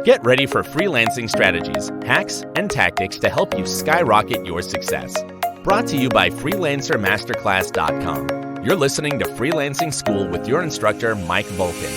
Get ready for freelancing strategies, hacks, and tactics to help you skyrocket your success. Brought to you by FreelancerMasterclass.com. You're listening to Freelancing School with your instructor, Mike Volkin.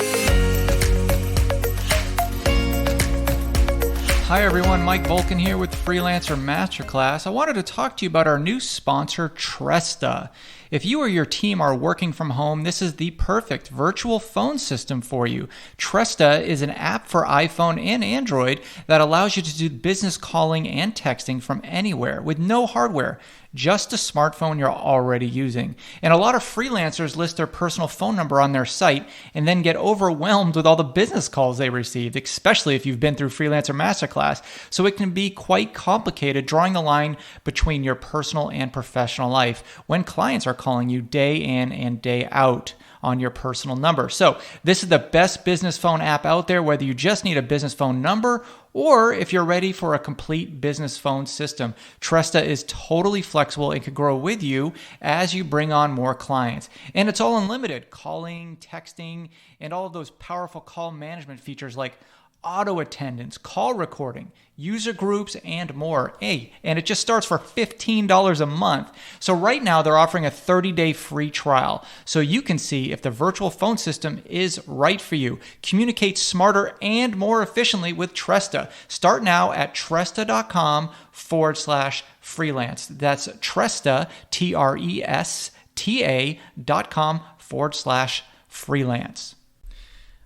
Hi everyone, Mike Volkin here with Freelancer Masterclass. I wanted to talk to you about our new sponsor, Tresta. If you or your team are working from home, this is the perfect virtual phone system for you. Tresta is an app for iPhone and Android that allows you to do business calling and texting from anywhere with no hardware, just a smartphone you're already using. And a lot of freelancers list their personal phone number on their site and then get overwhelmed with all the business calls they received, especially if you've been through Freelancer Masterclass. So it can be quite complicated drawing the line between your personal and professional life when clients are calling you day in and day out on your personal number. So this is the best business phone app out there, whether you just need a business phone number or if you're ready for a complete business phone system. Tresta is totally flexible and can grow with you as you bring on more clients. And it's all unlimited, calling, texting, and all of those powerful call management features like auto attendance, call recording, user groups, and more. Hey, and it just starts for $15 a month. So right now they're offering a 30-day free trial so you can see if the virtual phone system is right for you. Communicate smarter and more efficiently with Tresta. Start now at Tresta.com/freelance. That's Tresta, Tresta.com/freelance.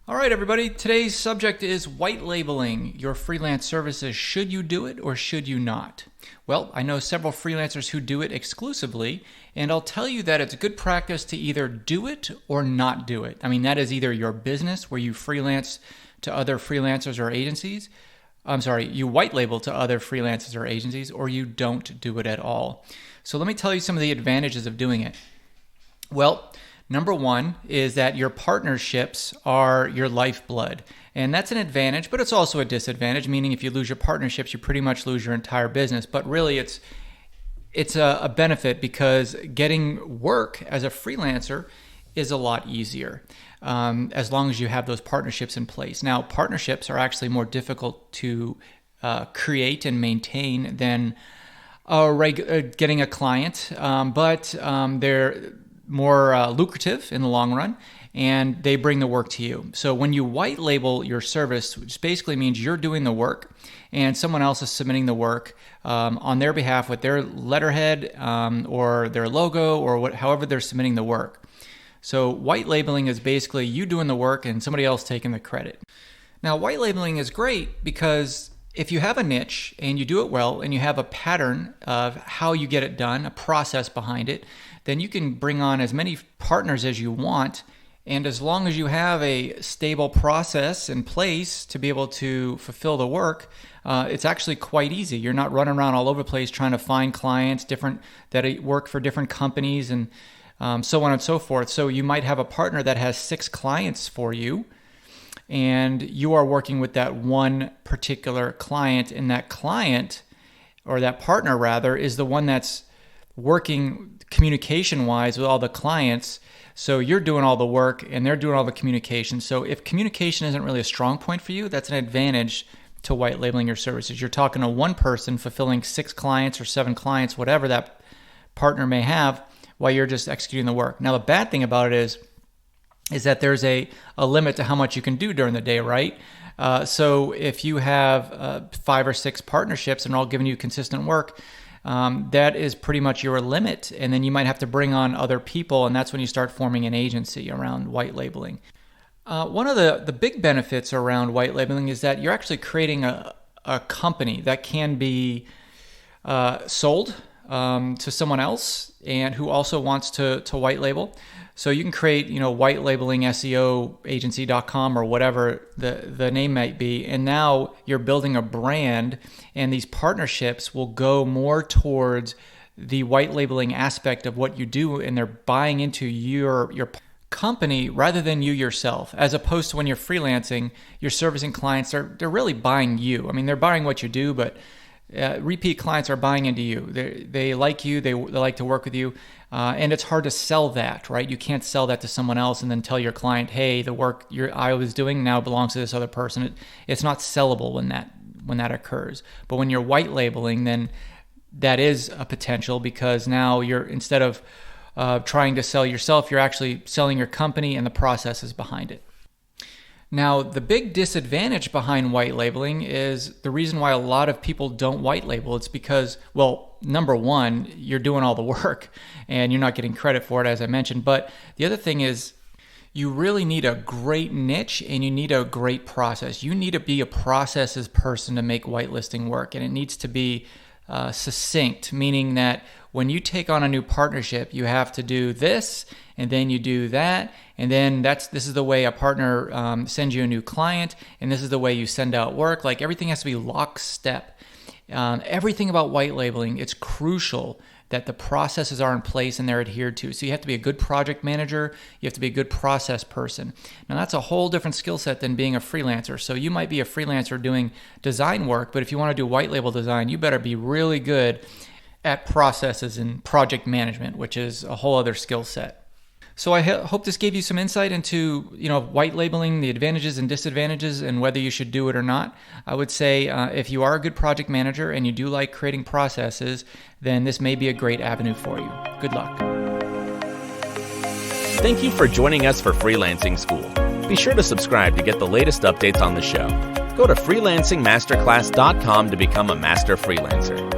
All right, everybody. Today's subject is white labeling your freelance services. Should you do it or should you not? Well, I know several freelancers who do it exclusively, and I'll tell you that it's good practice to either do it or not do it. I mean, that is either your business where you freelance to other freelancers or agencies. You white label to other freelancers or agencies, or you don't do it at all. So let me tell you some of the advantages of doing it. Well, number one is that your partnerships are your lifeblood. And that's an advantage, but it's also a disadvantage, meaning if you lose your partnerships, you pretty much lose your entire business. But really, it's a benefit because getting work as a freelancer is a lot easier as long as you have those partnerships in place. Now, partnerships are actually more difficult to create and maintain than getting a client, but they're more lucrative in the long run, and they bring the work to you. So when you white label your service, which basically means you're doing the work and someone else is submitting the work on their behalf with their letterhead or their logo or however they're submitting the work. So white labeling is basically you doing the work and somebody else taking the credit. Now, white labeling is great because if you have a niche and you do it well and you have a pattern of how you get it done, a process behind it, then you can bring on as many partners as you want. And as long as you have a stable process in place to be able to fulfill the work, it's actually quite easy. You're not running around all over the place trying to find clients that work for different companies and so on and so forth. So you might have a partner that has 6 clients for you, and you are working with that one particular client, and that client, or that partner rather, is the one that's working communication-wise with all the clients. So you're doing all the work and they're doing all the communication. So if communication isn't really a strong point for you, that's an advantage to white labeling your services. You're talking to one person fulfilling 6 clients or 7 clients, whatever that partner may have, while you're just executing the work. Now, the bad thing about it is that there's a limit to how much you can do during the day, right? So if you have 5 or 6 partnerships and all giving you consistent work, that is pretty much your limit. And then you might have to bring on other people, and that's when you start forming an agency around white labeling. One of the big benefits around white labeling is that you're actually creating a company that can be sold to someone else and who also wants to white label. So you can create, white labeling SEO agency.com or whatever the name might be. And now you're building a brand, and these partnerships will go more towards the white labeling aspect of what you do, and they're buying into your company rather than you yourself. As opposed to when you're freelancing, you're servicing clients, they're really buying you. I mean, they're buying what you do, but repeat clients are buying into you. They like you. They like to work with you. And it's hard to sell that, right? You can't sell that to someone else and then tell your client, hey, the work I was doing now belongs to this other person. It's not sellable when that occurs. But when you're white labeling, then that is a potential, because now you're, instead of trying to sell yourself, you're actually selling your company and the processes behind it. Now, the big disadvantage behind white labeling is the reason why a lot of people don't white label. It's because, well, number one, you're doing all the work and you're not getting credit for it, as I mentioned. But the other thing is, you really need a great niche and you need a great process. You need to be a processes person to make whitelisting work, and it needs to be succinct, meaning that when you take on a new partnership, you have to do this, and then you do that, and then this is the way a partner sends you a new client, and this is the way you send out work. Like, everything has to be lockstep. Everything about white labeling, it's crucial that the processes are in place and they're adhered to. So you have to be a good project manager. You have to be a good process person. Now, that's a whole different skill set than being a freelancer. So you might be a freelancer doing design work, but if you want to do white label design, you better be really good at processes and project management, which is a whole other skill set. So I hope this gave you some insight into, white labeling, the advantages and disadvantages, and whether you should do it or not. I would say if you are a good project manager and you do like creating processes, then this may be a great avenue for you. Good luck. Thank you for joining us for Freelancing School. Be sure to subscribe to get the latest updates on the show. Go to freelancingmasterclass.com to become a master freelancer.